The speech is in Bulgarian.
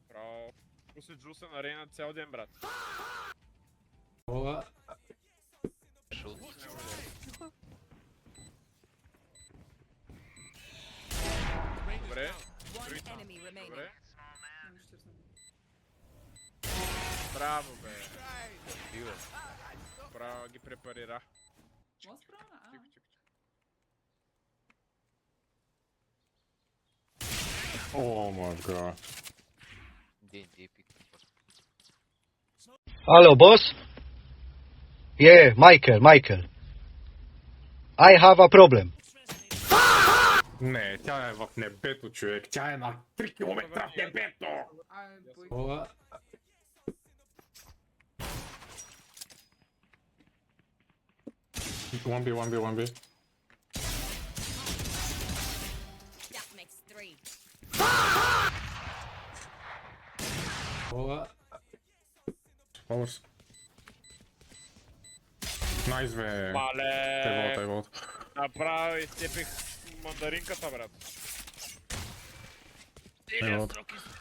Право. Пуси джуса на Рейна цял ден, брат. Ова. Добре. One enemy remaining. Добре. Браво, бе. Браво, ги препарира. Тихо, тихо. Oh my god. Hello, boss? Yeah, Michael. I have a problem. Не, тя е в небето, човек. Тя е на 3 км в небето! Ова. One B. That makes 3. Ова. Powers. Найс, бе. Мале. Тайвот. Направо изцепих мандаринката, брат. Ево. Стига,